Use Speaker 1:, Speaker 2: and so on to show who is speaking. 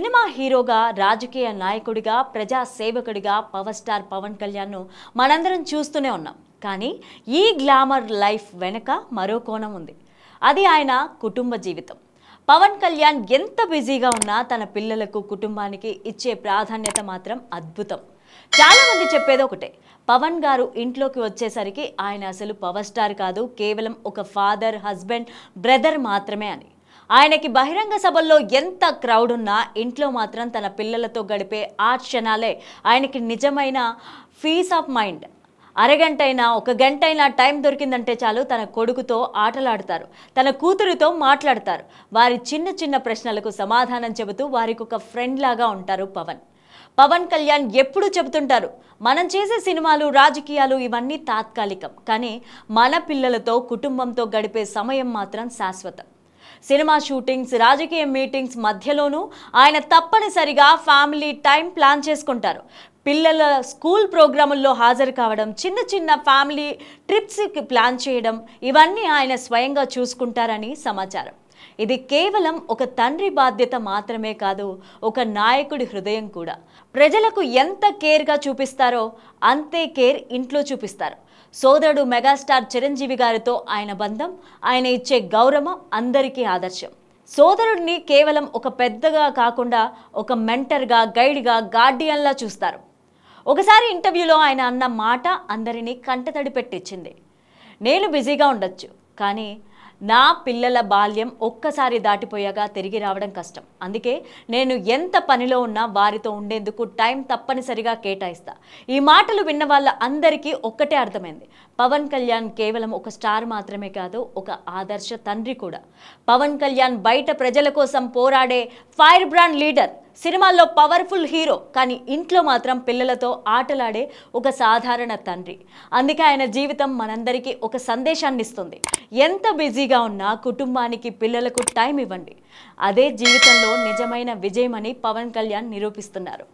Speaker 1: Cinema హీరోగా, రాజకీయ నాయకుడిగా, ప్రజా సేవకుడిగా పవర్ స్టార్ పవన్ కళ్యాణ్ను మనందరం చూస్తూనే ఉన్నాం. కానీ ఈ గ్లామర్ లైఫ్ వెనుక మరో కోణం ఉంది. అది ఆయన కుటుంబ జీవితం. పవన్ కళ్యాణ్ ఎంత బిజీగా ఉన్నా తన పిల్లలకు, కుటుంబానికి ఇచ్చే ప్రాధాన్యత మాత్రం అద్భుతం. చాలా మంది చెప్పేది ఒకటే, పవన్ గారు ఇంట్లోకి వచ్చేసరికి ఆయన అసలు పవర్ స్టార్ కాదు, కేవలం ఒక ఫాదర్, హస్బెండ్, బ్రదర్ మాత్రమే అని. ఆయనకి బహిరంగ సభల్లో ఎంత క్రౌడ్ ఉన్నా ఇంట్లో మాత్రం తన పిల్లలతో గడిపే ఆ క్షణాలే ఆయనకి నిజమైన పీస్ ఆఫ్ మైండ్. అరగంటైనా, ఒక గంటైనా టైం దొరికిందంటే చాలు తన కొడుకుతో ఆటలాడతారు, తన కూతురితో మాట్లాడతారు. వారి చిన్న చిన్న ప్రశ్నలకు సమాధానం చెబుతూ వారికి ఒక ఫ్రెండ్ లాగా ఉంటారు పవన్ కళ్యాణ్ ఎప్పుడు చెబుతుంటారు, మనం చేసే సినిమాలు, రాజకీయాలు ఇవన్నీ తాత్కాలికం, కానీ మన పిల్లలతో, కుటుంబంతో గడిపే సమయం మాత్రం శాశ్వతం. సినిమా షూటింగ్స్, రాజకీయ మీటింగ్స్ మధ్యలోనూ ఆయన తప్పనిసరిగా ఫ్యామిలీ టైం ప్లాన్ చేసుకుంటారు. పిల్లల స్కూల్ ప్రోగ్రాముల్లో హాజరు కావడం, చిన్న చిన్న ఫ్యామిలీ ట్రిప్స్కి ప్లాన్ చేయడం, ఇవన్నీ ఆయన స్వయంగా చూసుకుంటారని సమాచారం. ఇది కేవలం ఒక తండ్రి బాధ్యత మాత్రమే కాదు, ఒక నాయకుడి హృదయం కూడా. ప్రజలకు ఎంత కేర్గా చూపిస్తారో అంతే కేర్ ఇంట్లో చూపిస్తారు. సోదరుడు మెగాస్టార్ చిరంజీవి గారితో ఆయన బంధం, ఆయన ఇచ్చే గౌరవం అందరికీ ఆదర్శం. సోదరుడిని కేవలం ఒక పెద్దగా కాకుండా ఒక మెంటర్గా, గైడ్గా, గార్డియన్లా చూస్తారు. ఒకసారి ఇంటర్వ్యూలో ఆయన అన్న మాట అందరినీ కంటతడి పెట్టించింది. నేను బిజీగా ఉండొచ్చు, కానీ నా పిల్లల బాల్యం ఒక్కసారి దాటిపోయాక తిరిగి రావడం కష్టం. అందుకే నేను ఎంత పనిలో ఉన్నా వారితో ఉండేందుకు టైం తప్పనిసరిగా కేటాయిస్తా. ఈ మాటలు విన్న వాళ్ళ అందరికీ ఒక్కటే అర్థమైంది, పవన్ కళ్యాణ్ కేవలం ఒక స్టార్ మాత్రమే కాదు, ఒక ఆదర్శ తండ్రి కూడా. పవన్ కళ్యాణ్ బయట ప్రజల కోసం పోరాడే ఫైర్ బ్రాండ్ లీడర్, సినిమాల్లో పవర్ఫుల్ హీరో, కానీ ఇంట్లో మాత్రం పిల్లలతో ఆటలాడే ఒక సాధారణ తండ్రి. అందుకే ఆయన జీవితం మనందరికీ ఒక సందేశాన్ని ఇస్తుంది. ఎంత బిజీగా ఉన్నా కుటుంబానికి, పిల్లలకు టైం ఇవ్వండి. అదే జీవితంలో నిజమైన విజయమని పవన్ కళ్యాణ్ నిరూపిస్తున్నారు.